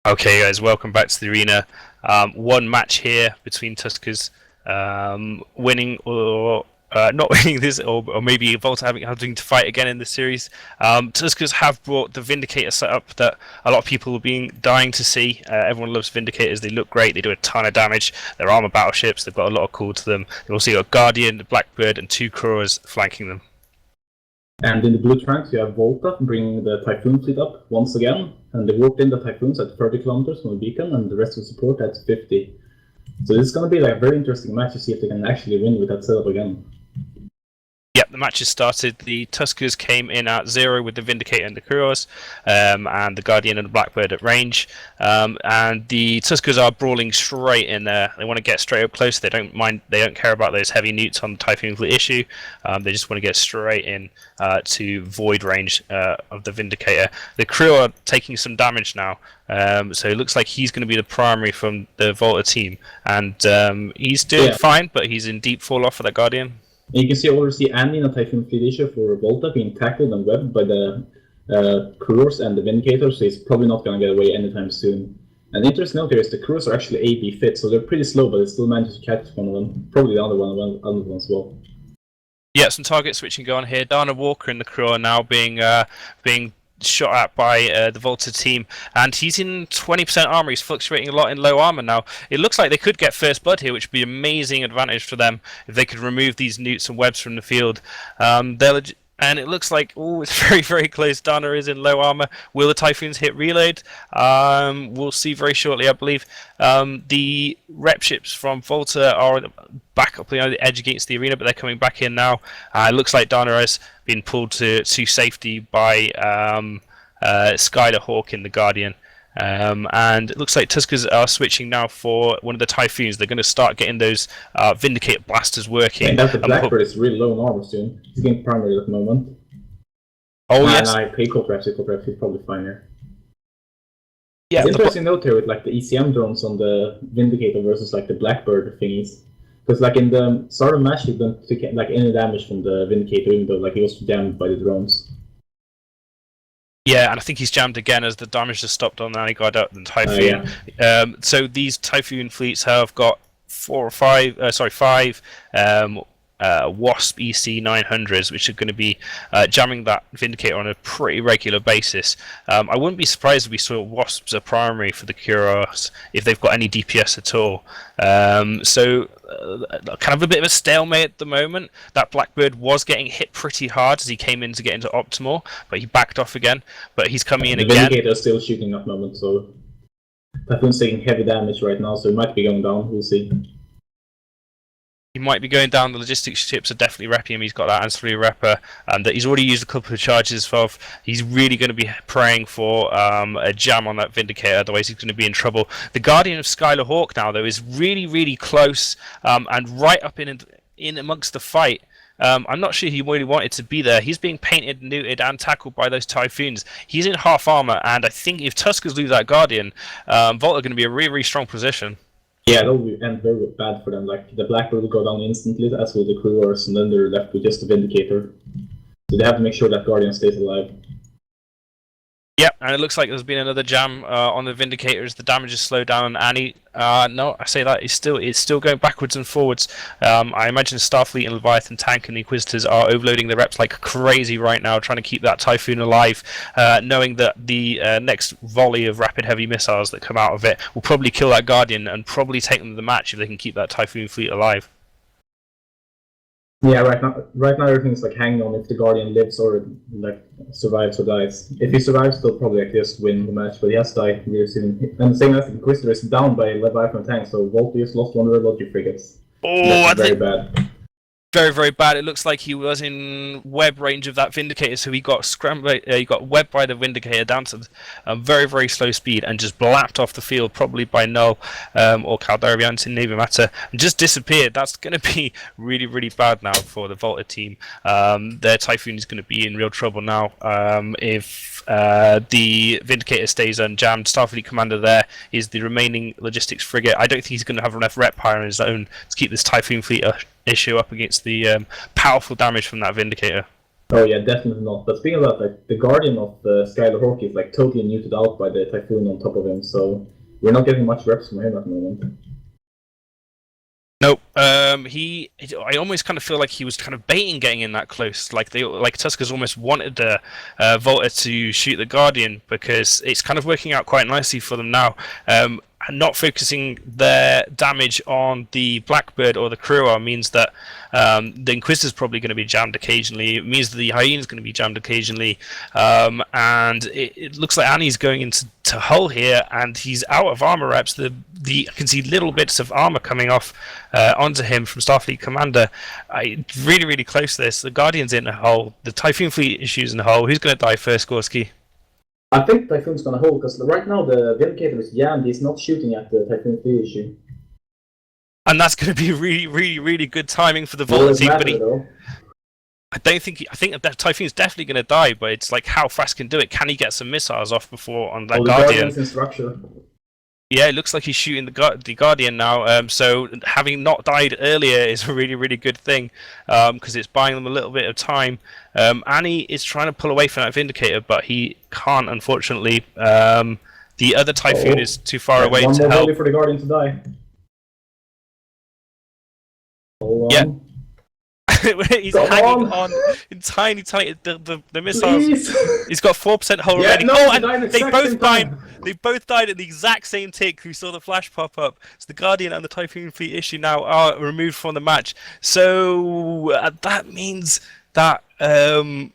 Okay, guys, welcome back to the arena. One match here between Tuskers winning or not winning this, or maybe VOLTA having to fight again in the series. Tuskers have brought the Vindicator setup that a lot of people have been dying to see. Everyone loves Vindicators. They look great. They do a ton of damage. They're armor battleships. They've got a lot of cool to them. They've also got Guardian, the Blackbird, and two Kuros flanking them. And in the blue tracks, you have VOLTA bringing the Typhoon fleet up once again, and they warped in the Typhoons at 30 kilometers from the beacon, and the rest of the support at 50. So this is going to be like a very interesting match to see if they can actually win with that setup again. Yep, the match has started. The Tuskers came in at 0 with the Vindicator and the Kuros, and the Guardian and the Blackbird at range. And the Tuskers are brawling straight in there. They want to get straight up close. They don't mind. They don't care about those heavy newts on the Typhoon fleet issue. They just want to get straight in to void range of the Vindicator. The crew are taking some damage now. So it looks like he's going to be the primary from the VOLTA team, and he's doing fine, but he's in deep fall off for that Guardian. And you can see Andy in a Typhoon fleet issue for VOLTA being tackled and webbed by the Kuros and the Vindicator, so he's probably not going to get away anytime soon. And the interesting note here is the Kuros are actually AB fit, so they're pretty slow, but they still managed to catch one of them. Probably the other one as well. Yeah, some target switching going here. Dana Walker and the crew are now being shot at by the VOLTA team, and he's in 20% armor. He's fluctuating a lot in low armor now. It looks like they could get first blood here, which would be an amazing advantage for them if they could remove these newts and webs from the field. And it looks like, oh, it's very, very close. Dana is in low armor. Will the Typhoons hit reload? We'll see very shortly, I believe. The rep ships from VOLTA are back up on the edge against the arena, but they're coming back in now. It looks like Dana has been pulled to safety by Skylar Hawk in the Guardian. And it looks like Tuskers are switching now for one of the Typhoons. They're going to start getting those Vindicator blasters working. And that the Blackbird is really low in armor soon. He's getting primary at the moment. Oh, yes. And he's probably fine here. Yeah, it's interesting note here with like the ECM drones on the Vindicator versus like the Blackbird thingies. Because like in the start of the match, he didn't take like any damage from the Vindicator, even though like he was jammed by the drones. Yeah, and I think he's jammed again as the damage has stopped on the guard out the Typhoon. So these Typhoon fleets have got five Wasp EC 900s, which are going to be jamming that Vindicator on a pretty regular basis. I wouldn't be surprised if we saw Wasps a primary for the Kuros if they've got any DPS at all. Kind of a bit of a stalemate at the moment. That Blackbird was getting hit pretty hard as he came in to get into optimal, but he backed off again. But he's coming in again. The Vindicator is still shooting at the moment, so Typhoon's taking heavy damage right now, so he might be going down. We'll see. He might be going down. The logistics ships are definitely repping him. He's got that ancillary repper, and he's already used a couple of charges. He's really going to be praying for a jam on that Vindicator, otherwise he's going to be in trouble. The Guardian of Skylar Hawk now, though, is really, really close and right up in amongst the fight. I'm not sure he really wanted to be there. He's being painted, neutered, and tackled by those Typhoons. He's in half armor, and I think if Tuskers lose that Guardian, VOLTA are going to be a really, really strong position. Yeah, that'll end very bad for them. Like the Blackbird will go down instantly, as will the Kuros, and then they're left with just the Vindicator. So they have to make sure that Guardian stays alive. Yep, and it looks like there's been another jam on the Vindicators. The damage is slowed down, and no, I say that it's still going backwards and forwards. I imagine Starfleet and Leviathan Tank and the Inquisitors are overloading their reps like crazy right now, trying to keep that Typhoon alive, knowing that the next volley of rapid heavy missiles that come out of it will probably kill that Guardian and probably take them to the match if they can keep that Typhoon fleet alive. Yeah, right now everything's like hanging on if the Guardian lives or like survives or dies. If he survives, they'll probably like just win the match, but he has died really soon. And the same as the Inquisitor is down by Leviathan Tank, so VOLTA just lost one of their logic frigates. Oh, that's very bad. Very, very bad. It looks like he was in web range of that Vindicator, so he got scrambled. He got webbed by the Vindicator down to very, very slow speed and just blapped off the field, probably by Null or Caldarian, didn't even matter, and just disappeared. That's going to be really, really bad now for the VOLTA team. Their Typhoon is going to be in real trouble now if the Vindicator stays unjammed. Starfleet Commander there is the remaining logistics frigate. I don't think he's going to have enough rep power on his own to keep this Typhoon fleet issue up against the powerful damage from that Vindicator. Oh yeah, definitely not. But speaking about like the Guardian of Skylar Hawk is like totally neutered out by the Typhoon on top of him, so we're not getting much reps from him at the moment. Nope. I almost kind of feel like he was kind of baiting getting in that close. Like Tuskers almost wanted the VOLTA to shoot the Guardian because it's kind of working out quite nicely for them now. Not focusing their damage on the Blackbird or the Kruar means that the Inquisitor's probably going to be jammed occasionally. It means that the Hyena's going to be jammed occasionally. And it looks like Annie's going into Hull here, and he's out of armor reps. I can see little bits of armor coming off onto him from Starfleet Commander. Really, really close to this. The Guardian's in Hull. The Typhoon Fleet issues in Hull. Who's going to die first, Gorski? I think Typhoon's gonna hold, because right now the Vindicator is jammed, he's not shooting at the Typhoon Fleet issue. And that's going to be really, really, really good timing for the VOLTA team. But I think that Typhoon's definitely going to die, but it's like how fast can do it? Can he get some missiles off before on that Guardian? In structure. Yeah, it looks like he's shooting the Guardian now. So having not died earlier is a really, really good thing, because it's buying them a little bit of time. Annie is trying to pull away from that Vindicator, but he can't, unfortunately. The other Typhoon is too far away to help. One more for the Guardian to die. Yeah. He's hanging on in tiny the missiles. Please. He's got 4% hull already. And they both died. They both died at the exact same tick. We saw the flash pop up. So the Guardian and the Typhoon Fleet issue now are removed from the match. So that means that I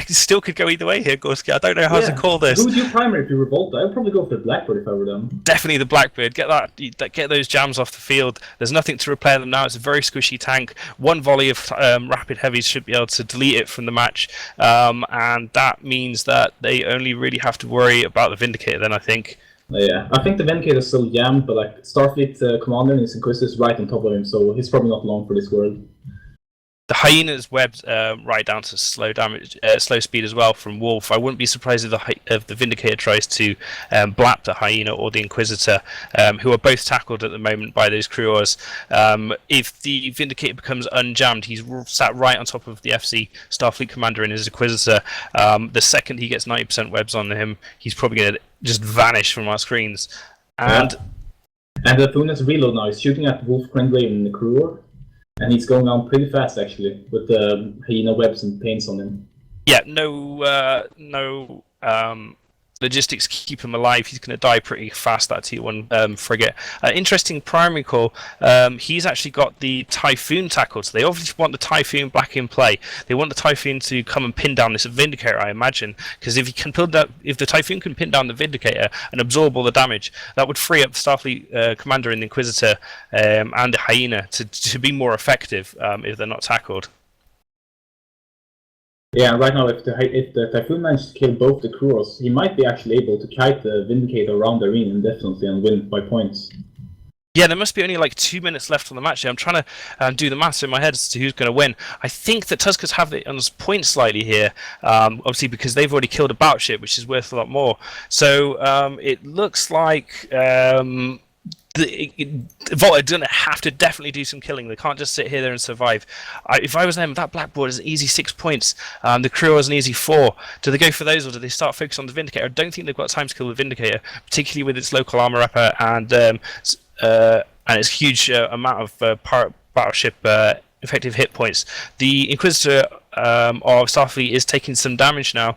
still could go either way here, Gorski. I don't know how to call this. Who would you primary if you were VOLTA? I would probably go for the Blackbird if I were them. Definitely the Blackbird. Get those jams off the field. There's nothing to repair them now. It's a very squishy tank. One volley of rapid heavies should be able to delete it from the match, and that means that they only really have to worry about the Vindicator then, I think. Yeah, I think the Vindicator is still jammed, but like Starfleet Commander and his Inquisitor is right on top of him, so he's probably not long for this world. The Hyena's webbed right down to slow speed as well from Wolf. I wouldn't be surprised if the Vindicator tries to blap the Hyena or the Inquisitor, who are both tackled at the moment by those Kruars. If the Vindicator becomes unjammed, he's sat right on top of the FC Starfleet Commander and his Inquisitor. The second he gets 90% webs on him, he's probably going to just vanish from our screens. And the Thuna's reload now. He's shooting at Wolf, Krengrave, and the Kruar. And he's going on pretty fast, actually, with the Hyena webs and paints on him. Yeah, no logistics keep him alive. He's going to die pretty fast, that T1 frigate. Interesting primary call. He's actually got the Typhoon tackled, so they obviously want the Typhoon back in play. They want the Typhoon to come and pin down this Vindicator, I imagine, because if the Typhoon can pin down the Vindicator and absorb all the damage, that would free up the Starfleet Commander and the Inquisitor and the Hyena to be more effective if they're not tackled. Yeah, right now, if the Typhoon manages to kill both the Kruars, he might be actually able to kite the Vindicator around the arena indefinitely and win by points. Yeah, there must be only like 2 minutes left on the match here. I'm trying to do the maths in my head as to who's going to win. I think that Tuskers have it on points slightly here, obviously because they've already killed a battleship, which is worth a lot more. So it looks like VOLTA going to have to definitely do some killing. They can't just sit here there and survive. If I was them, that Blackboard is an easy 6 points. The Crew is an easy 4. Do they go for those, or do they start focusing on the Vindicator? I don't think they've got time to kill the Vindicator, particularly with its local armor upper and its huge amount of battleship effective hit points. The Inquisitor of Starfleet is taking some damage now.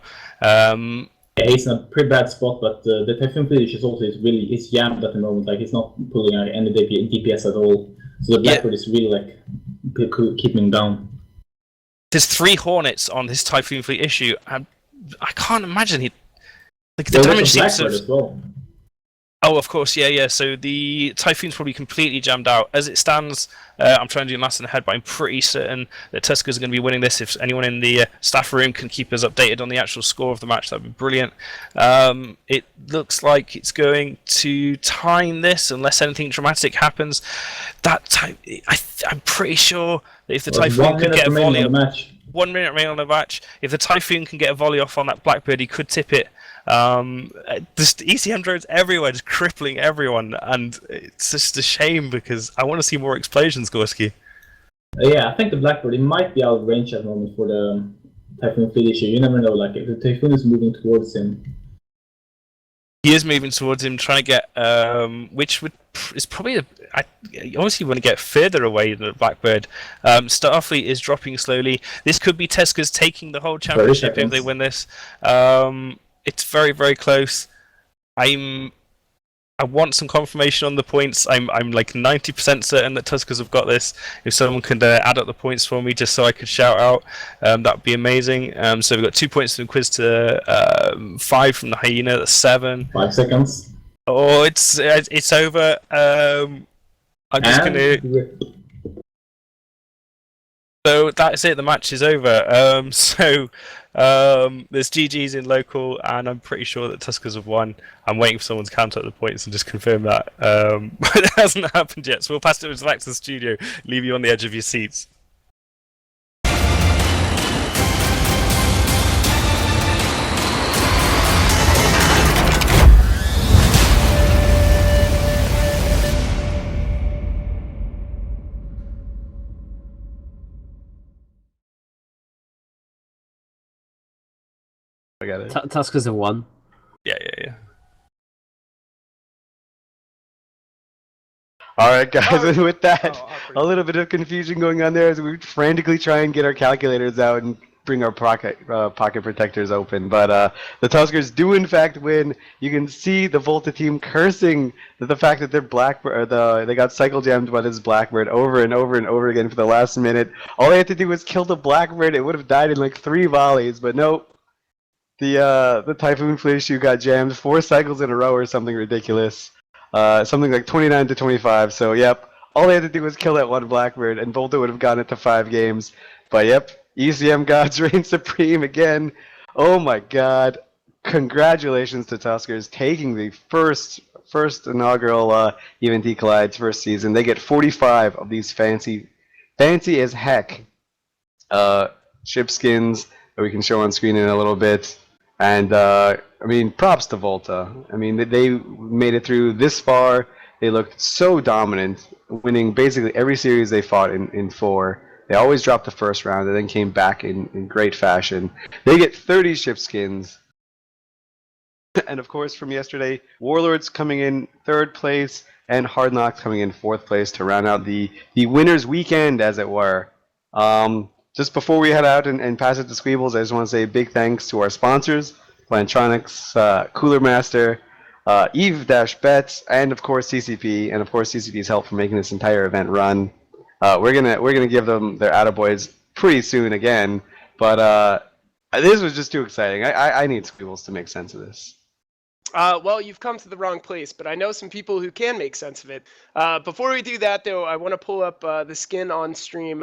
Yeah, he's in a pretty bad spot, but the Typhoon Fleet is also is jammed at the moment. Like, he's not pulling out any DPS at all. So the Blackbird is really like keeping him down. There's 3 Hornets on this Typhoon Fleet issue, and I can't imagine the damage seems to... as well. Oh, of course, yeah. So the Typhoon's probably completely jammed out. As it stands, I'm trying to do maths in the head, but I'm pretty certain that Tuskers are going to be winning this. If anyone in the staff room can keep us updated on the actual score of the match, that would be brilliant. It looks like it's going to time this, unless anything dramatic happens. I'm pretty sure that if the Typhoon could get a volley off... 1 minute remaining on the match. If the Typhoon can get a volley off on that Blackbird, he could tip it. Just ECM drones everywhere, just crippling everyone, and it's just a shame because I want to see more explosions, Gorski. Yeah, I think the Blackbird, it might be out of range at the moment for the Typhoon Fleet issue. You never know, like, if the Typhoon is moving towards him. He is moving towards him, trying to get, which is probably obviously you want to get further away than the Blackbird. Starfleet is dropping slowly. This could be Tuskers taking the whole championship if they win this. It's very, very close. I want some confirmation on the points. I'm like 90% certain that Tuskers have got this. If someone can add up the points for me, just so I could shout out, that would be amazing. So we've got 2 points from the quiz to 5 from the hyena. That's 7. 5 seconds. Oh, it's over. I'm just gonna. So that's it. The match is over. There's GGs in local, and I'm pretty sure that Tuskers have won. I'm waiting for someone to count up the points and just confirm that. But it hasn't happened yet, so we'll pass it back to the studio. Leave you on the edge of your seats. I got it. Tuskers have won. Yeah. All right, guys, and with that, a little bit of confusion going on there as we frantically try and get our calculators out and bring our pocket protectors open. But the Tuskers do, in fact, win. You can see the VOLTA team cursing the fact that their Blackbird, they got cycle jammed by this Blackbird over and over and over again for the last minute. All they had to do was kill the Blackbird. It would have died in like 3 volleys, but nope. The Typhoon Fleet issue got jammed 4 cycles in a row or something ridiculous. Something like 29 to 25. So, yep, all they had to do was kill that one Blackbird, and VOLTA would have gotten it to 5 games. But, yep, ECM gods reign supreme again. Oh, my God. Congratulations to Tuskers taking the first inaugural EVT Collide's first season. They get 45 of these fancy as heck ship skins that we can show on screen in a little bit. And, I mean, props to VOLTA. I mean, they made it through this far. They looked so dominant, winning basically every series they fought in 4. They always dropped the first round and then came back in great fashion. They get 30 ship skins. And, of course, from yesterday, Warlords coming in 3rd place and Hard Knocks coming in 4th place to round out the winner's weekend, as it were. Just before we head out and pass it to Squeebles, I just want to say a big thanks to our sponsors, Plantronics, Cooler Master, Eve-Bets, and of course CCP, and of course CCP's help for making this entire event run. We're gonna give them their attaboys pretty soon again, but this was just too exciting. I need Squeebles to make sense of this. Well, you've come to the wrong place, but I know some people who can make sense of it. Before we do that, though, I want to pull up the skin on stream.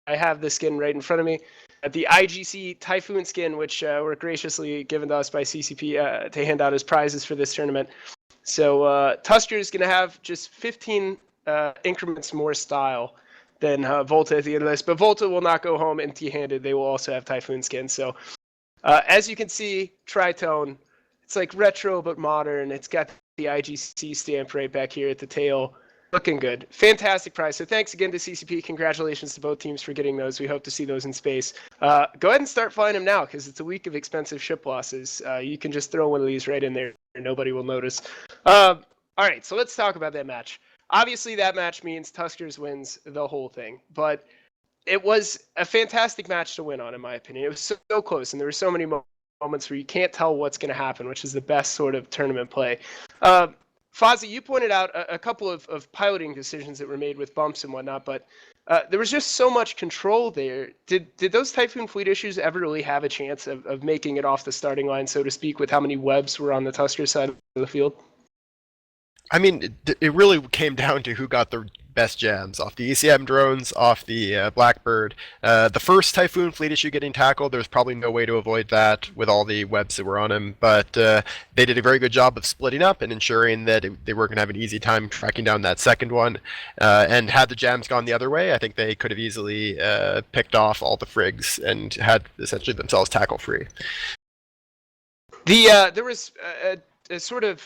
I have the skin right in front of me. The IGC Typhoon skin, which were graciously given to us by CCP to hand out as prizes for this tournament. So Tusker is going to have just 15 increments more style than VOLTA at the end of this. But VOLTA will not go home empty-handed. They will also have Typhoon skins. So as you can see, Tritone, it's like retro but modern. It's got the IGC stamp right back here at the tail. Looking good. Fantastic prize. So thanks again to CCP. Congratulations to both teams for getting those. We hope to see those in space. Go ahead and start flying them now because it's a week of expensive ship losses. You can just throw one of these right in there and nobody will notice. All right, so let's talk about that match. Obviously, that match means Tuskers wins the whole thing, but it was a fantastic match to win on, in my opinion. It was so close, and there were so many moments where you can't tell what's going to happen, which is the best sort of tournament play. Fozzie, you pointed out a couple of piloting decisions that were made with bumps and whatnot, but there was just so much control there. Did those Typhoon Fleet issues ever really have a chance of making it off the starting line, so to speak, with how many webs were on the Tusker side of the field? I mean, it really came down to who got the best jams off the ECM drones, off the Blackbird. The first Typhoon Fleet issue getting tackled, there was probably no way to avoid that with all the webs that were on him, but they did a very good job of splitting up and ensuring that they were going to have an easy time tracking down that second one. And had the jams gone the other way, I think they could have easily picked off all the frigs and had essentially themselves tackle free. There was a sort of,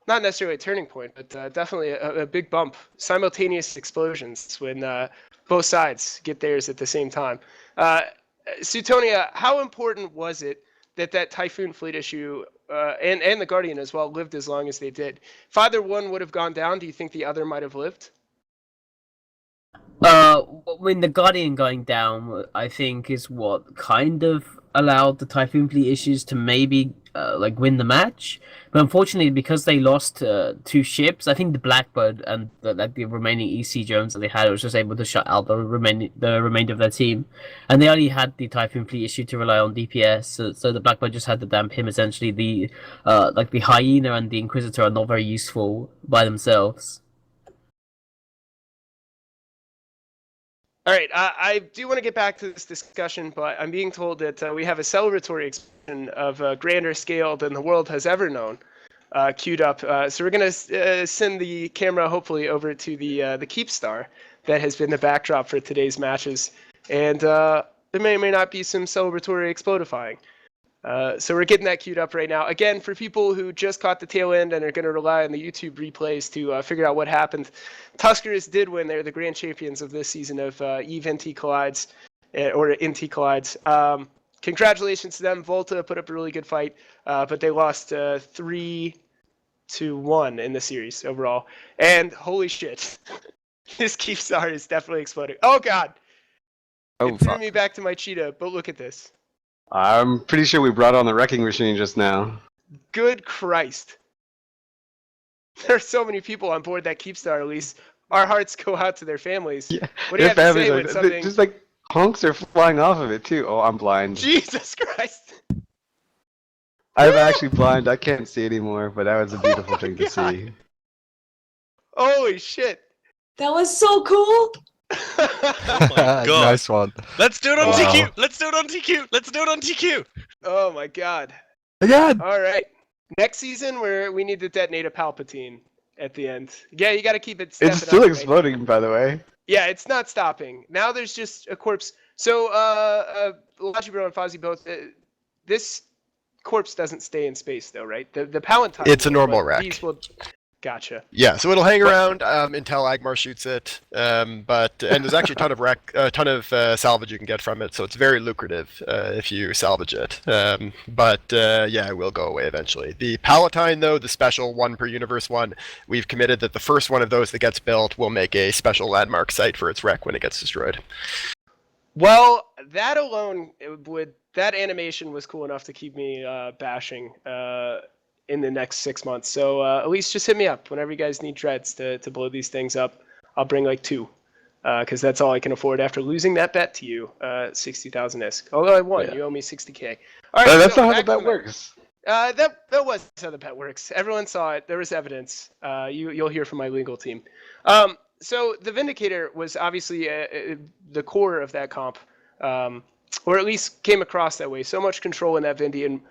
not necessarily a turning point, but definitely a big bump. Simultaneous explosions when both sides get theirs at the same time. Suetonia, how important was it that Typhoon fleet issue and the Guardian as well lived as long as they did? If either one would have gone down, do you think the other might have lived? When the Guardian going down, I think is what kind of allowed the Typhoon fleet issues to maybe win the match. But unfortunately, because they lost 2 ships, I think the Blackbird and the remaining EC drones that they had was just able to shut out the remainder of their team, and they only had the Typhoon fleet issue to rely on DPS. So the Blackbird just had to damp him. Essentially, the Hyena and the Inquisitor are not very useful by themselves. All right, I do want to get back to this discussion, but I'm being told that we have a celebratory expansion of a grander scale than the world has ever known queued up. So we're going to send the camera, hopefully, over to the Keepstar that has been the backdrop for today's matches. And there may or may not be some celebratory explodifying. So we're getting that queued up right now. Again, for people who just caught the tail end and are going to rely on the YouTube replays to figure out what happened, Tuskers did win. They're the grand champions of this season of EVE NT Collides, or NT Collides. Congratulations to them. VOLTA put up a really good fight, but they lost 3-1 in the series overall. And holy shit, this Keepstar is definitely exploding. Oh god! It threw me back to my cheetah, but look at this. I'm pretty sure we brought on the wrecking machine just now. Good Christ. There are so many people on board that Keepstar, at least. Our hearts go out to their families. Yeah, what do you have to say when something... Just like hunks are flying off of it too. Oh, I'm blind. Jesus Christ. I'm actually blind. I can't see anymore, but that was a beautiful thing to see. Holy shit. That was so cool. Oh my god. Nice one. Let's do it on TQ. Let's do it on TQ. Let's do it on TQ. Oh my god. Again. All right. Next season, we need to detonate a Palpatine at the end. Yeah, you got to keep it. It's still up, exploding, right? by the way. Yeah, it's not stopping. Now there's just a corpse. So, Logibro and Fozzie both. This corpse doesn't stay in space, though, right? The Palatine. It's a normal wreck. These will... Gotcha. Yeah, so it'll hang around until Agmar shoots it. And there's actually a ton of salvage you can get from it, so it's very lucrative if you salvage it. Yeah, it will go away eventually. The Palatine, though, the special one per universe one, we've committed that the first one of those that gets built will make a special landmark site for its wreck when it gets destroyed. Well, that alone that animation was cool enough to keep me bashing in the next 6 months. So at least just hit me up whenever you guys need dreads to blow these things up. I'll bring like 2, because that's all I can afford after losing that bet to you, 60,000 ISK. Although I won, you owe me 60K. All right, that's not how the bet works. That was how the bet works. Everyone saw it. There was evidence. You'll hear from my legal team. So the Vindicator was obviously the core of that comp. Or at least came across that way. So much control in that Vindy, and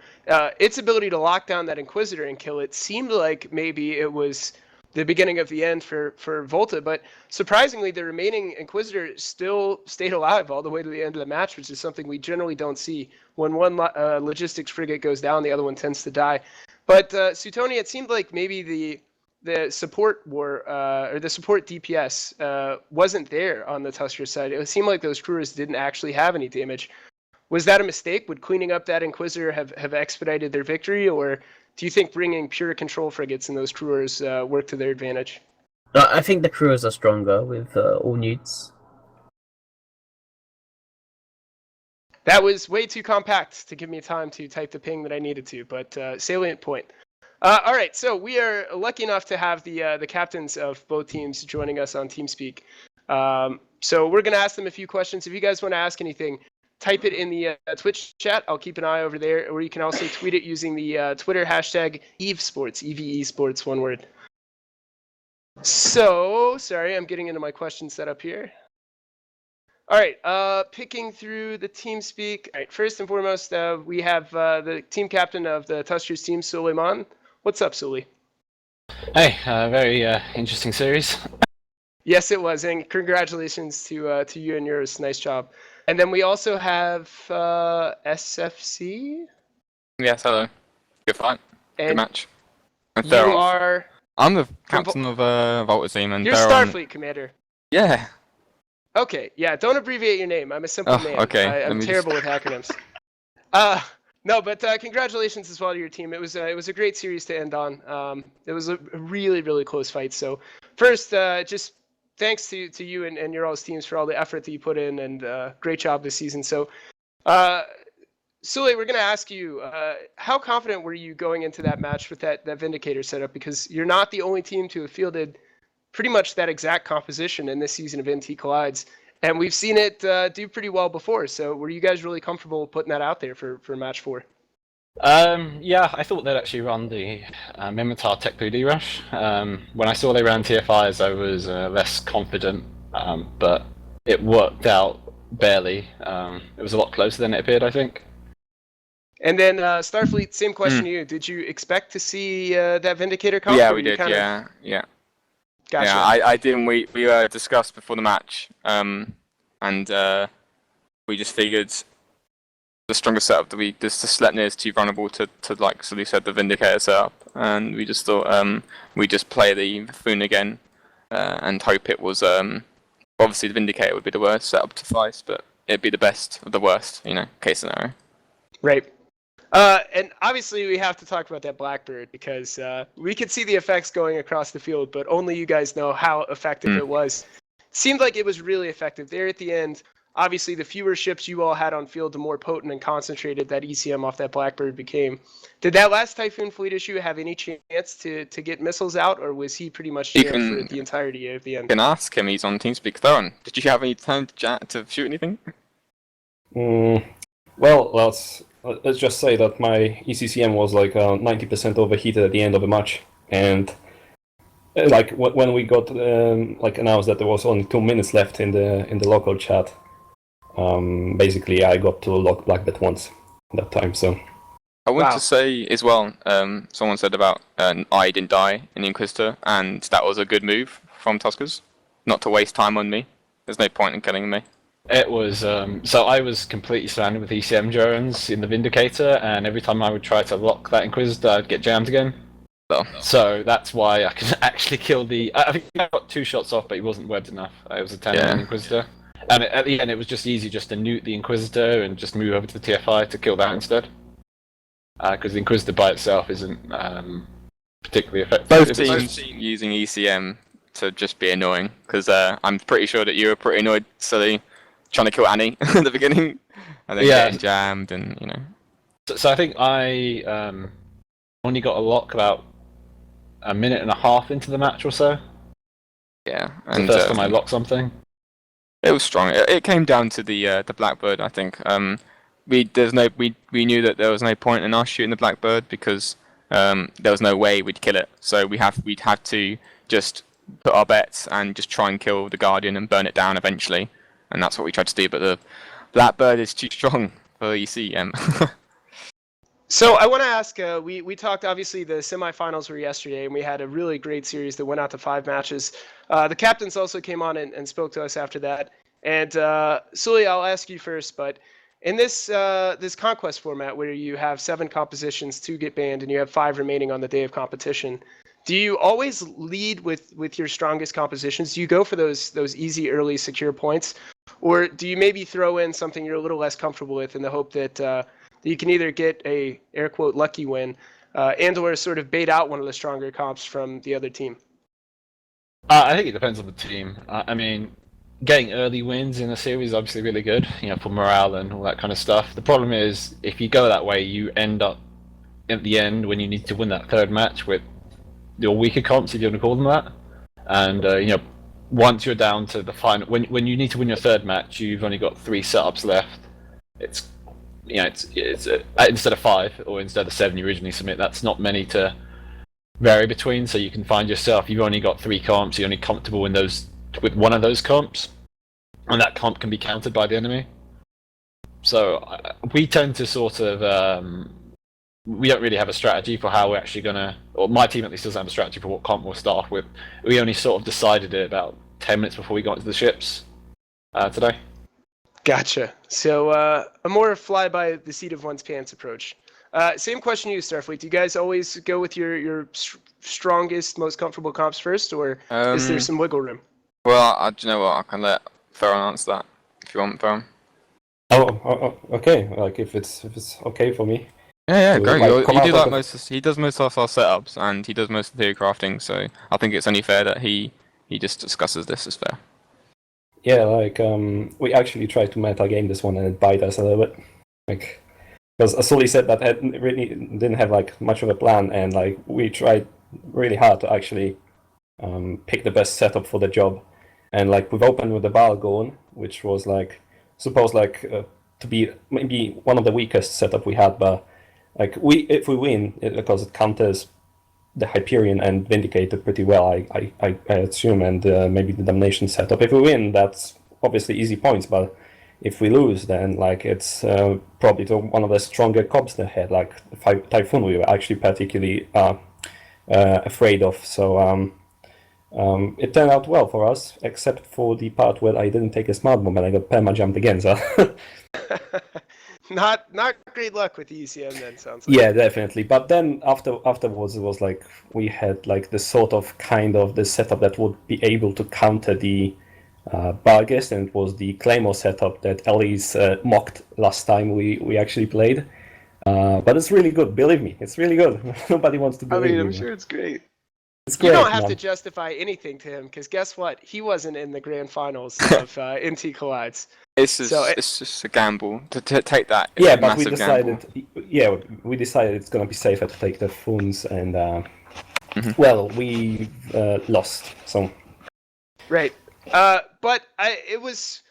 its ability to lock down that Inquisitor and kill it seemed like maybe it was the beginning of the end for VOLTA, but surprisingly, the remaining Inquisitor still stayed alive all the way to the end of the match, which is something we generally don't see. When one logistics frigate goes down, the other one tends to die. But Suetonia, it seemed like maybe the support war or the support DPS wasn't there on the Tusker side. It seemed like those crewers didn't actually have any damage. Was that a mistake? Would cleaning up that Inquisitor have expedited their victory, or do you think bringing pure control frigates in those crewers work to their advantage? I think the crewers are stronger with all newts. That was way too compact to give me time to type the ping that I needed to, but salient point. All right, so we are lucky enough to have the captains of both teams joining us on TeamSpeak. So we're going to ask them a few questions. If you guys want to ask anything, type it in the Twitch chat. I'll keep an eye over there. Or you can also tweet it using the Twitter hashtag EVESports, EVE Sports, one word. So, sorry, I'm getting into my question setup here. All right, picking through the TeamSpeak. All right, first and foremost, we have the team captain of the Tuskers team, Suleiman. What's up, Sully? Hey, very interesting series. Yes, it was, and congratulations to you and yours. Nice job. And then we also have SFC. Yes, hello. Good fight. Good And match. And you Theros. are... I'm the captain of VOLTA team, and You're they're on... Starfleet commander. Yeah. Okay, yeah, don't abbreviate your name. I'm a simple man. Okay. I'm terrible with acronyms. No, but congratulations as well to your team. It was a great series to end on. It was a really, really close fight. So first, just thanks to you and your all's teams for all the effort that you put in, and great job this season. So, Sule, we're going to ask you, how confident were you going into that match with that Vindicator setup? Because you're not the only team to have fielded pretty much that exact composition in this season of NT Collides. And we've seen it do pretty well before. So were you guys really comfortable putting that out there for match 4? Yeah, I thought they'd actually run the Mimitar Tech 3D Rush. When I saw they ran TFIs, I was less confident, but it worked out barely. It was a lot closer than it appeared, I think. And then Starfleet, same question to you. Did you expect to see that Vindicator comp? Yeah, we did. Yeah. Gotcha. Yeah, I didn't. We discussed before the match, and we just figured the strongest setup that the Sleipnir is too vulnerable to like Sully said, the Vindicator setup, and we just thought we just play the Foon again, and hope it was obviously the Vindicator would be the worst setup to face, but it'd be the best of the worst, case scenario. Right. And obviously we have to talk about that Blackbird because we could see the effects going across the field, but only you guys know how effective it was. Seemed like it was really effective there at the end. Obviously, the fewer ships you all had on field, the more potent and concentrated that ECM off that Blackbird became. Did that last Typhoon fleet issue have any chance to get missiles out, or was he pretty much jammed for the entirety of the end? You can ask him. He's on TeamSpeak. Thoron, did you have any time to shoot anything? Well, let's just say that my ECCM was like 90% overheated at the end of the match, and like when we got announced that there was only 2 minutes left in the local chat, basically I got to lock Blackbird once that time. So I want to say as well. Someone said about I didn't die in the Inquisitor, and that was a good move from Tuskers, not to waste time on me. There's no point in killing me. It was so I was completely surrounded with ECM drones in the Vindicator, and every time I would try to lock that Inquisitor, I'd get jammed again. So that's why I could actually kill the. I think I got 2 shots off, but he wasn't webbed enough. It was a 10-man Inquisitor, and at the end it was just easy just to nuke the Inquisitor and just move over to the TFI to kill that instead. Because the Inquisitor by itself isn't particularly effective. Both teams using ECM to just be annoying, because I'm pretty sure that you were pretty annoyed, Sully, trying to kill Annie at the beginning, and then getting jammed, and So I think I only got a lock about a minute and a half into the match or so. Yeah, and the first time I locked something. It was strong. It came down to the Blackbird, I think. We knew that there was no point in us shooting the Blackbird because there was no way we'd kill it. So we'd have to just put our bets and just try and kill the Guardian and burn it down eventually. And that's what we tried to do. But the Blackbird is too strong for ECM. So I want to ask, we talked, obviously the semifinals were yesterday, and we had a really great series that went out to 5 matches. The captains also came on and spoke to us after that. And Sully, I'll ask you first, but in this Conquest format where you have 7 compositions, 2 get banned, and you have 5 remaining on the day of competition, do you always lead with your strongest compositions? Do you go for those easy, early, secure points? Or do you maybe throw in something you're a little less comfortable with in the hope that you can either get a air quote lucky win and or sort of bait out one of the stronger comps from the other team? I think it depends on the team. I mean, getting early wins in a series is obviously really good, for morale and all that kind of stuff. The problem is, if you go that way, you end up at the end when you need to win that 3rd match with your weaker comps, if you want to call them that. And once you're down to the final, when you need to win your 3rd match, you've only got 3 setups left. It's instead of 5 or instead of 7 you originally submit, that's not many to vary between. So you can find yourself, you've only got 3 comps, you're only comfortable in those with one of those comps, and that comp can be countered by the enemy. So we tend to sort of we don't really have a strategy for how we're actually gonna, or my team at least doesn't have a strategy for what comp we'll start off with. We only sort of decided it about 10 minutes before we got into the ships today. Gotcha. So a more fly by the seat of one's pants approach. Same question to you, Starfleet. Do you guys always go with your strongest, most comfortable comps first, or is there some wiggle room? Well, do you know what? I can let Theron answer that if you want, Theron. Okay. Like if it's okay for me. Yeah, To, great. like, come You out do of like the- most. He does most of our setups, and he does most of the theory crafting. So I think it's only fair that he just discusses this as fair. Yeah, like we actually tried to meta game this one and it bite us a little bit. Like, because Asuli said that it really didn't have like much of a plan, and like we tried really hard to actually pick the best setup for the job. And like we've opened with the Balgon, which was like supposed like to be maybe one of the weakest setup we had, but like if we win, because it counters the Hyperion and Vindicator pretty well, I assume, and maybe the Damnation setup. If we win, that's obviously easy points, but if we lose, then like it's probably one of the stronger comps they had, like Typhoon we were actually particularly afraid of. So it turned out well for us, except for the part where I didn't take a smart bomb and I got perma jumped again. So Not great luck with the ECM then, sounds like. yeah, definitely. But then afterwards, it was like we had like the sort of kind of the setup that would be able to counter the Barghest, and it was the Claymore setup that Ellie's mocked last time we actually played. But it's really good, believe me, it's really good. Nobody wants to believe me. I'm sure it's great. It's You great, don't have man. to justify anything to him, because guess what? He wasn't in the grand finals of NT Collides. It's just So it's just a gamble to take that. It's Yeah, a but we massive decided. gamble. Yeah, we decided it's gonna be safer to take the phones, and Mhm. well, we lost. So Right. But it was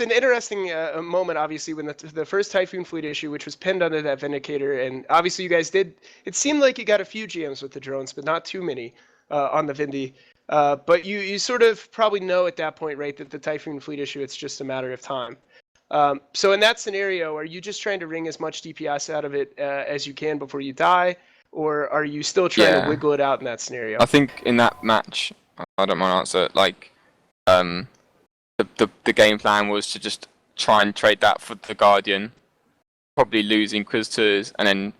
an interesting moment, obviously, when the first Typhoon Fleet issue, which was pinned under that Vindicator, and obviously you guys did. It seemed like you got a few GMs with the drones, but not too many on the Vindy. But you sort of probably know at that point, right, that the Typhoon Fleet issue, it's just a matter of time. So in that scenario, are you just trying to wring as much DPS out of it as you can before you die, or are you still trying to Yeah. wiggle it out in that scenario? I think in that match, I don't mind answer. Like, the game plan was to just try and trade that for the Guardian, probably lose Inquisitors, and then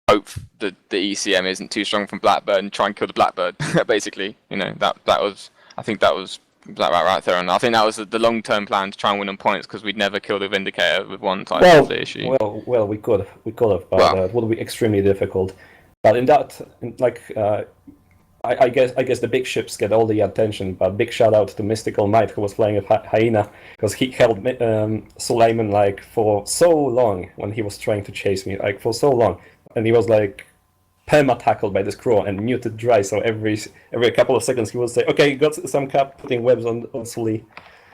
hope that the ECM isn't too strong from Blackbird and try and kill the Blackbird. Basically, you know, that was. I think that was right there, and I think that was the long-term plan to try and win on points, because we'd never kill the Vindicator with one type of the issue. well, we could have, but Well. it would be extremely difficult. But I guess the big ships get all the attention. But big shout out to Mystical Knight, who was playing with Hyena, because he held Suleiman like for so long when he was trying to chase me, like for so long, and he was like perma tackled by this crew and muted dry. So every couple of seconds he would say, "Okay, got some cap putting webs on Sully."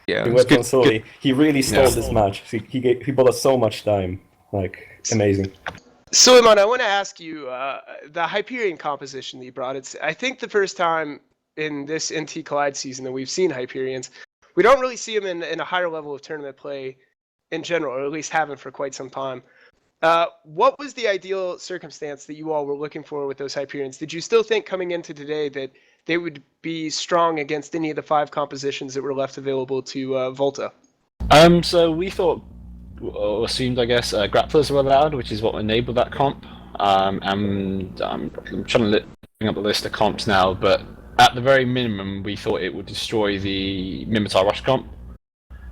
Yeah, He it's webs on good. Sully. He really stole Yeah. this match. He bought us so much time. Like amazing. Suleiman, I want to ask you the Hyperion composition that you brought. It's I think the first time in this NT Collide season that we've seen Hyperions. We don't really see them in a higher level of tournament play in general, or at least haven't for quite some time. What was the ideal circumstance that you all were looking for with those Hyperions? Did you still think coming into today that they would be strong against any of the 5 compositions that were left available to VOLTA? So we thought, or assumed, I guess, grapplers were allowed, which is what enabled that comp. And I'm trying to bring up the list of comps now, but at the very minimum, we thought it would destroy the Mimitar Rush comp.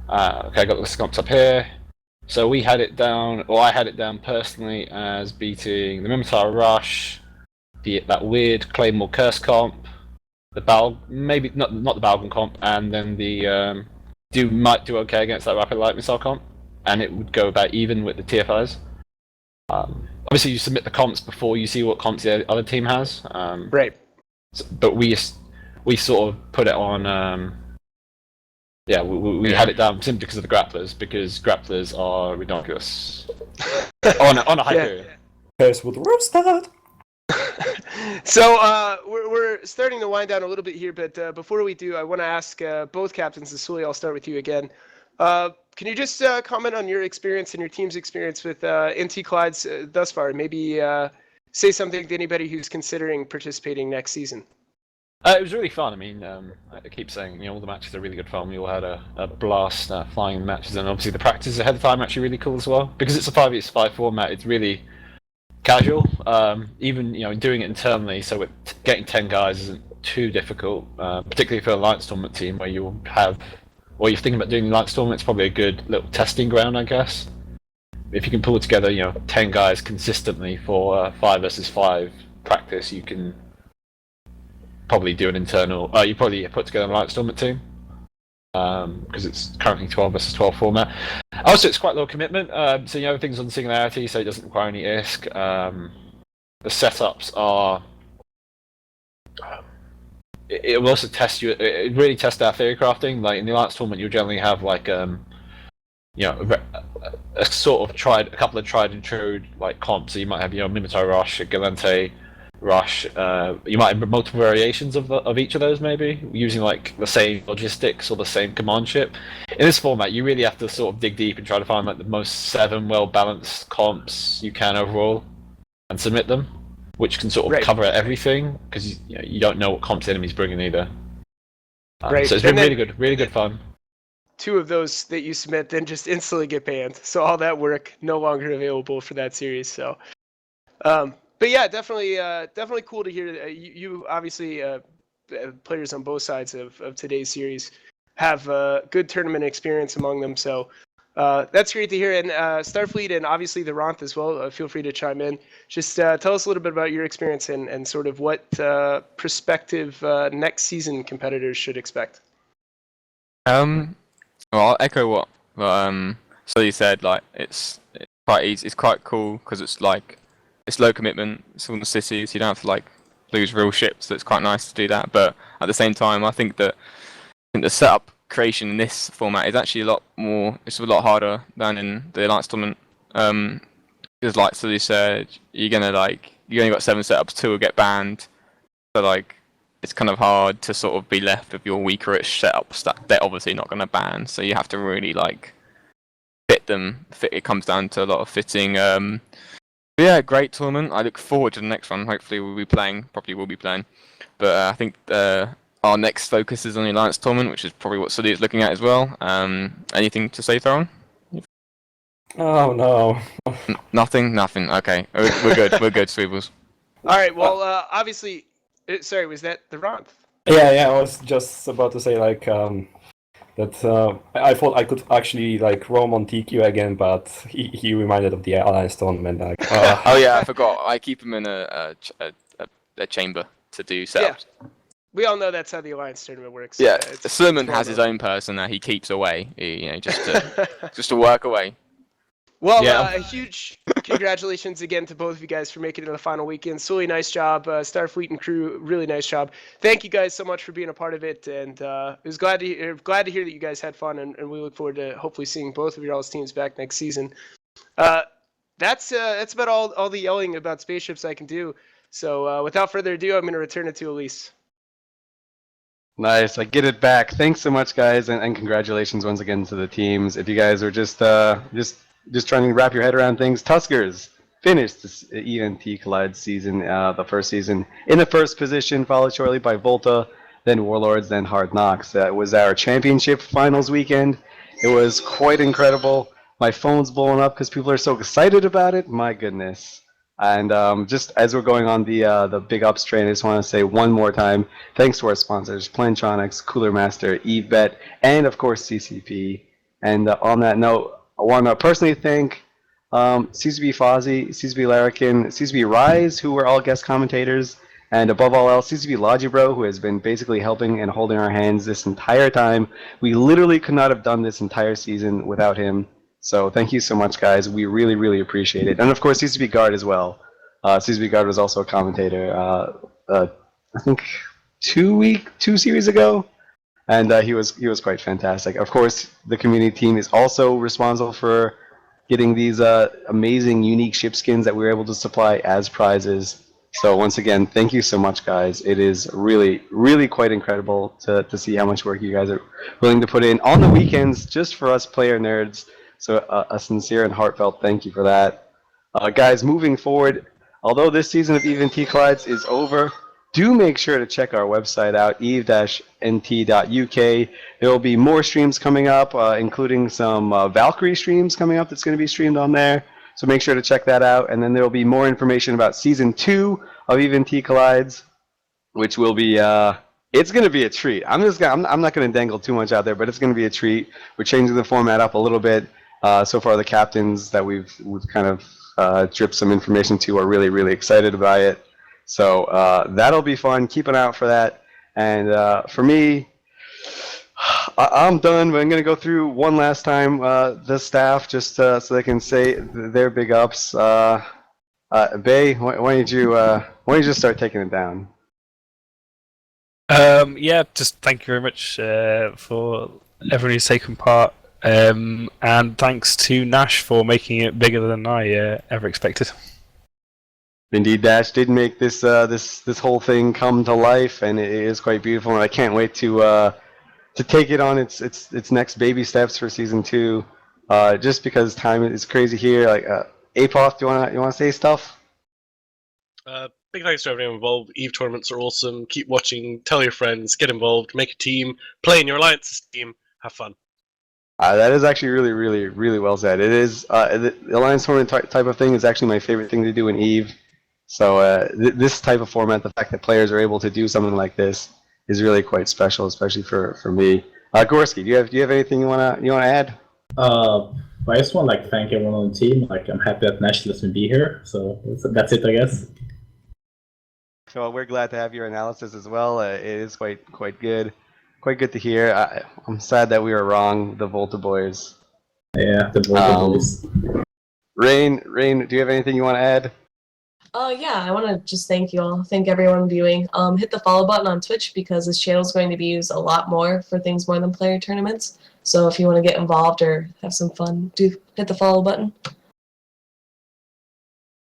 Okay, I got the list of comps up here. So we had it down, or I had it down personally as beating the Mimitar Rush, that weird Claymore Curse comp, the maybe not the Balgon comp, and then the might do okay against that Rapid Light Missile comp, and it would go about even with the TFIs. Obviously, you submit the comps before you see what comps the other team has. Right. But we sort of put it on. We had it down simply because of the grapplers, because grapplers are ridiculous on a Hyperion. Curse with Roastad. So we're starting to wind down a little bit here, but before we do, I want to ask both captains. Sully, I'll start with you again. Can you just comment on your experience and your team's experience with NT Collides thus far? Maybe say something to anybody who's considering participating next season. It was really fun. I mean, I keep saying, all the matches are really good fun. We all had a blast flying matches, and obviously the practices ahead of time are actually really cool as well. Because it's a 5v5 format, it's really casual. Even doing it internally, so getting 10 guys isn't too difficult. Particularly for a Alliance tournament team where you'll have or you're thinking about doing the Alliance tournament, it's probably a good little testing ground, I guess. If you can pull together, 10 guys consistently for 5 versus 5 practice, you can probably do an internal. You probably put together an Alliance tournament team because it's currently 12 versus 12 format. Also, it's quite low commitment, so everything's on Singularity, so it doesn't require any ISK. The setups are. It will also test you. It really tests our theory crafting. Like in the Alliance tournament, you'll generally have like a sort of a couple of tried and true like comps. So you might have Mimitai Rush, Galente Rush. You might have multiple variations of each of those, maybe using like the same logistics or the same command ship. In this format, you really have to sort of dig deep and try to find like the most 7 well balanced comps you can overall, and submit them, which can sort of cover everything because you don't know what comps the enemy's bringing either. Right. So it's been really good fun. 2 of those that you submit then just instantly get banned. So all that work no longer available for that series. So, but yeah, definitely cool to hear. You obviously players on both sides of today's series have good tournament experience among them. So that's great to hear. And Starfleet and obviously the Ronth as well. Feel free to chime in. Just tell us a little bit about your experience and sort of what prospective next season competitors should expect. Well, I'll echo what so you said. Like it's quite easy. It's quite cool because it's low commitment. It's on the cities. You don't have to like lose real ships. So it's quite nice to do that. But at the same time, I think the setup creation in this format is actually a lot more. It's a lot harder than in the Alliance tournament. Because like so you said, you only got 7 setups. 2 will get banned. So like. It's kind of hard to sort of be left with your weaker-ish setups that they're obviously not going to ban. So you have to really like fit them. It comes down to a lot of fitting. Yeah, great tournament. I look forward to the next one. Hopefully we'll be playing. But I think our next focus is on the Alliance tournament, which is probably what Sully is looking at as well. Anything to say, Theron? Oh no. Nothing. Okay, we're good. We're good, Sweebles. All right. Well, obviously. Sorry, was that the Ronth? Yeah, I was just about to say like that I thought I could actually like roam on TQ again, but he reminded of the Alliance tournament. Like, oh yeah, I forgot. I keep him in a chamber to do setups. Yeah. We all know that's how the Alliance tournament works. Yeah, Suleiman has his own person that he keeps away, just to work away. Well, a huge congratulations again to both of you guys for making it to the final weekend. Sully, nice job. Starfleet and crew, really nice job. Thank you guys so much for being a part of it, and it was glad to hear that you guys had fun, and we look forward to hopefully seeing both of your all's teams back next season. That's about all the yelling about spaceships I can do. So without further ado, I'm going to return it to Elise. Nice, I get it back. Thanks so much, guys, and congratulations once again to the teams. If you guys are just trying to wrap your head around things, Tuskers finished this EVT Collide season, the first season, in the first position, followed shortly by VOLTA, then Warlords, then Hard Knocks. That was our championship finals weekend. It was quite incredible. My phone's blowing up because people are so excited about it. My goodness. And just as we're going on the big ups train, I just want to say one more time, thanks to our sponsors, Plantronics, Cooler Master, EVBET, and of course CCP. And on that note, I want to personally thank CCB Fozzie, CCB Larrikin, CCB Rise, who were all guest commentators, and above all else, CCB Logibro, who has been basically helping and holding our hands this entire time. We literally could not have done this entire season without him. So thank you so much, guys. We really, really appreciate it. And of course, CCB Guard as well. CCB Guard was also a commentator, I think 2 series ago. And he was quite fantastic. Of course, the community team is also responsible for getting these amazing, unique ship skins that we were able to supply as prizes. So once again, thank you so much, guys. It is really, really quite incredible to see how much work you guys are willing to put in on the weekends just for us player nerds. So a sincere and heartfelt thank you for that. Guys, moving forward, although this season of EVT Collides is over, do make sure to check our website out, eve-nt.uk. There will be more streams coming up, including some Valkyrie streams coming up that's going to be streamed on there. So make sure to check that out. And then there will be more information about Season 2 of EVT Collides, which will be It's going to be a treat. I'm not going to dangle too much out there, but it's going to be a treat. We're changing the format up a little bit. So far, the captains that we've kind of dripped some information to are really, really excited about it. So that'll be fun. Keep an eye out for that. And for me, I'm done, but I'm going to go through one last time the staff just so they can say their big ups. Bay, why don't you just start taking it down? Yeah, just thank you very much for everyone who's taken part, and thanks to Nash for making it bigger than I ever expected. Indeed, Dash did make this this whole thing come to life, and it is quite beautiful. And I can't wait to take it on its next baby steps for season 2. Just because time is crazy here. Like, Apoth, you wanna say stuff? Big thanks to everyone involved. EVE tournaments are awesome. Keep watching, tell your friends, get involved, make a team, play in your alliances team, have fun. That is actually really, really, really well said. It is the alliance tournament type of thing is actually my favorite thing to do in EVE. So this type of format, the fact that players are able to do something like this, is really quite special, especially for me. Gorski, do you have anything you wanna add? I just want to thank everyone on the team. I'm happy that Nash lets me be here. So that's it, I guess. So we're glad to have your analysis as well. It is quite good to hear. I'm sad that we were wrong, the Volta boys. Yeah, the Volta boys. Rain, do you have anything you want to add? Yeah, I want to just thank you all. Thank everyone viewing. Hit the follow button on Twitch because this channel is going to be used a lot more for things more than player tournaments. So if you want to get involved or have some fun, do hit the follow button.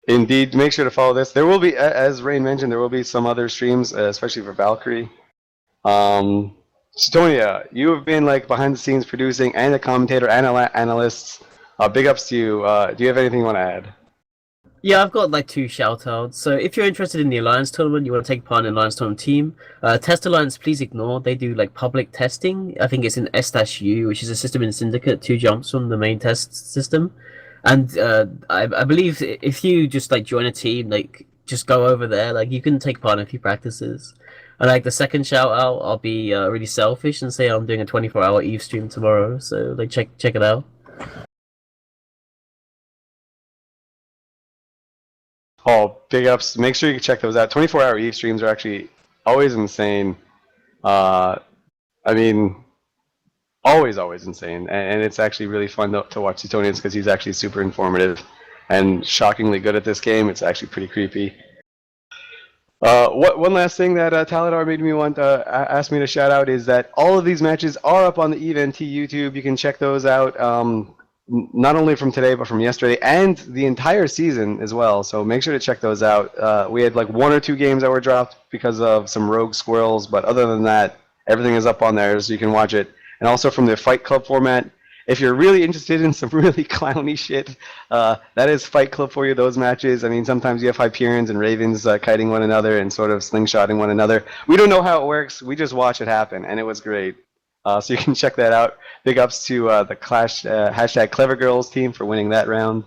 Indeed, make sure to follow this. There will be, as Rain mentioned, there will be some other streams, especially for Valkyrie. Stonia, you have been behind the scenes producing and a commentator and analyst. Big ups to you. Do you have anything you want to add? Yeah, I've got 2 shout-outs. So if you're interested in the Alliance Tournament, you want to take part in the Alliance Tournament team, Test Alliance, please ignore. They do public testing. I think it's in S-U, which is a system in Syndicate, 2 jumps from the main test system. And I believe if you just join a team, just go over there, you can take part in a few practices. And the second shout-out, I'll be really selfish and say I'm doing a 24-hour EVE stream tomorrow. So check it out. Oh, big ups. Make sure you check those out. 24-hour EVE streams are actually always insane. I mean, always insane. And it's actually really fun to watch Teutonians because he's actually super informative and shockingly good at this game. It's actually pretty creepy. One last thing that Taladar made me ask me to shout out is that all of these matches are up on the EVE NT YouTube. You can check those out. Not only from today, but from yesterday and the entire season as well. So make sure to check those out. We had 1 or 2 games that were dropped because of some rogue squirrels, but other than that, everything is up on there so you can watch it. And also from the Fight Club format, if you're really interested in some really clowny shit, that is Fight Club for you, those matches. I mean, sometimes you have Hyperions and Ravens kiting one another and sort of slingshotting one another. We don't know how it works. We just watch it happen, and it was great. So you can check that out. Big ups to the Clash hashtag Clever Girls team for winning that round.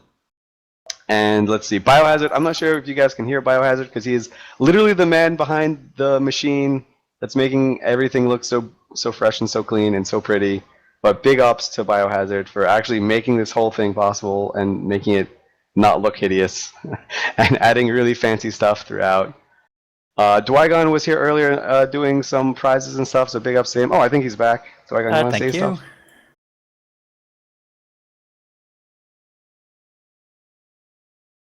And let's see, Biohazard. I'm not sure if you guys can hear Biohazard because he is literally the man behind the machine that's making everything look so fresh and so clean and so pretty. But big ups to Biohazard for actually making this whole thing possible and making it not look hideous and adding really fancy stuff throughout. Dwygon was here earlier doing some prizes and stuff, so big ups to him. Oh, I think he's back. Dwygon, you want to say stuff?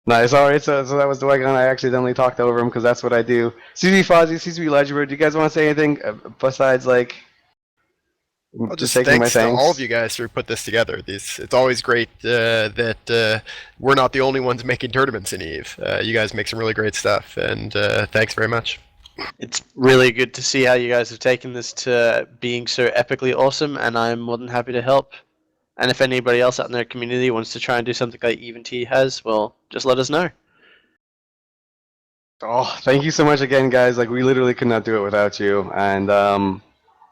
Nice, alright, so that was Dwygon. I accidentally talked over him because that's what I do. CZ Fozzie, CZ Ledgerbird, do you guys want to say anything besides Well, just taking my thanks to thanks? all of you guys who put this together. It's always great that we're not the only ones making tournaments in EVE. You guys make some really great stuff, and thanks very much. It's really good to see how you guys have taken this to being so epically awesome, and I'm more than happy to help. And if anybody else out in their community wants to try and do something like Even T has, well, just let us know. Oh, thank you so much again, guys. We literally could not do it without you. And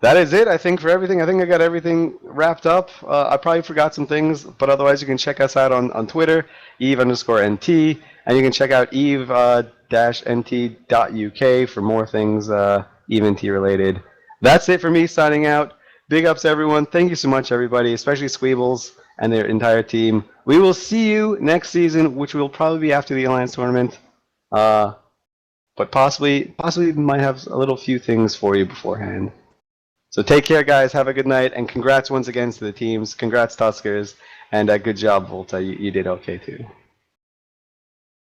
that is it, I think, for everything. I think I got everything wrapped up. I probably forgot some things, but otherwise you can check us out on Twitter, eve_NT, and you can check out eve-nt.uk for more things Event related. That's it for me signing out. Big ups everyone. Thank you so much everybody, especially Squeebles and their entire team. We will see you next season, which will probably be after the Alliance tournament. But possibly might have a little few things for you beforehand. So take care, guys. Have a good night, and congrats once again to the teams. Congrats, Tuskers, and good job, Volta. You did okay too.